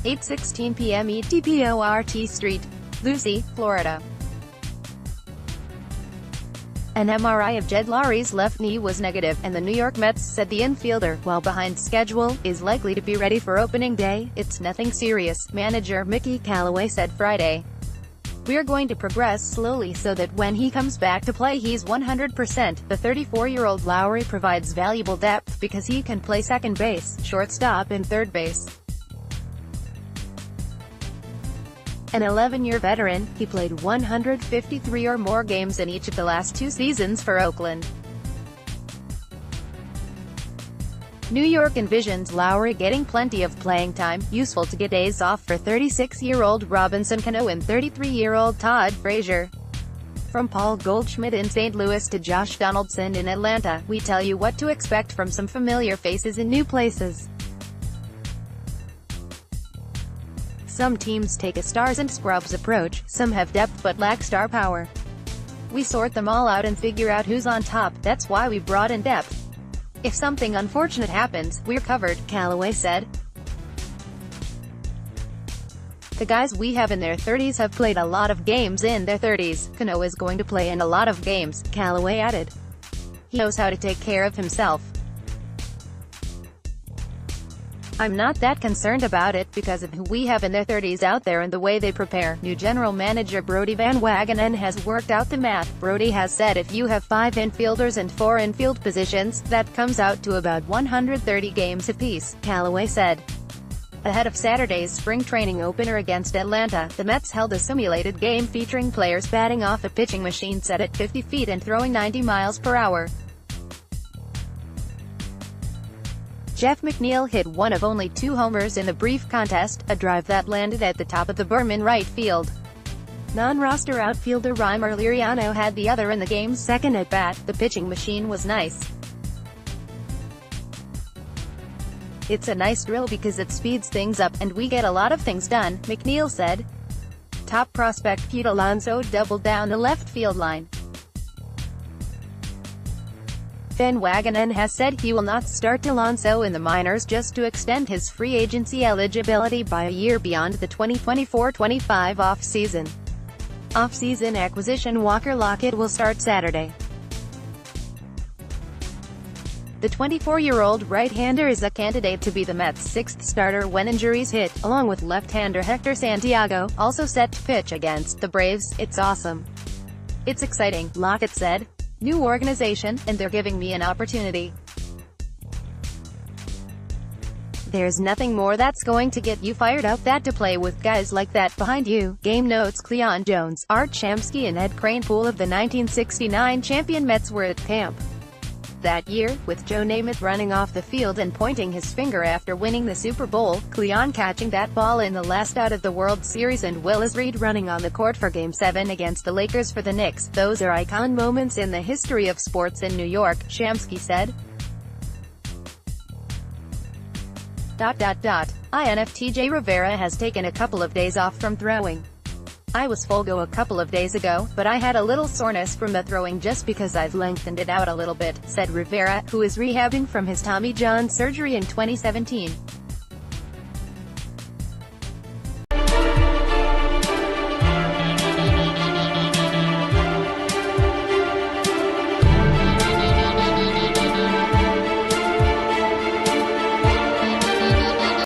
8:16 p.m. ETPORT St. Lucie, Florida. An MRI of Jed Lowrie's left knee was negative, and the New York Mets said the infielder, while behind schedule, is likely to be ready for opening day. "It's nothing serious," manager Mickey Callaway said Friday. "We're going to progress slowly so that when he comes back to play he's 100%. The 34-year-old Lowrie provides valuable depth because he can play second base, shortstop and third base. An 11-year veteran, he played 153 or more games in each of the last 2 seasons for Oakland." New York envisions Lowrie getting plenty of playing time, useful to get days off for 36-year-old Robinson Cano and 33-year-old Todd Frazier. From Paul Goldschmidt in St. Louis to Josh Donaldson in Atlanta, we tell you what to expect from some familiar faces in new places. Some teams take a stars and scrubs approach, some have depth but lack star power. We sort them all out and figure out who's on top. That's why we brought in depth. If something unfortunate happens, we're covered, Callaway said. The guys we have in their 30s have played a lot of games in their 30s. Cano is going to play in a lot of games, Callaway added. He knows how to take care of himself. I'm not that concerned about it because of who we have in their 30s out there and the way they prepare. New general manager Brodie Van Wagenen has worked out the math. Brodie has said if you have 5 infielders and 4 infield positions, that comes out to about 130 games apiece, Callaway said. Ahead of Saturday's spring training opener against Atlanta, the Mets held a simulated game featuring players batting off a pitching machine set at 50 feet and throwing 90 miles per hour. Jeff McNeil hit one of only 2 homers in the brief contest, a drive that landed at the top of the berm in right field. Non-roster outfielder Reimer Liriano had the other in the game's second at-bat. The pitching machine was nice. It's a nice drill because it speeds things up, and we get a lot of things done, McNeil said. Top prospect Pete Alonso doubled down the left field line. Van Wagenen has said he will not start Alonso in the minors just to extend his free agency eligibility by a year beyond the 2024-25 off-season. Off-season acquisition Walker Lockett will start Saturday. The 24-year-old right-hander is a candidate to be the Mets' 6th starter when injuries hit, along with left-hander Hector Santiago, also set to pitch against the Braves. "It's awesome. It's exciting," Lockett said. "New organization, and they're giving me an opportunity. There's nothing more that's going to get you fired up than to play with guys like that behind you." Game notes Cleon Jones, Art Shamsky and Ed Kranepool of the 1969 champion Mets were at camp that year, with Joe Namath running off the field and pointing his finger after winning the Super Bowl, Cleon catching that ball in the last out of the World Series, and Willis Reed running on the court for Game 7 against the Lakers for the Knicks. "Those are icon moments in the history of sports in New York," Shamsky said. INFTJ Rivera has taken a couple of days off from throwing. "I was full go a couple of days ago, but I had a little soreness from the throwing just because I've lengthened it out a little bit," said Rivera, who is rehabbing from his Tommy John surgery in 2017.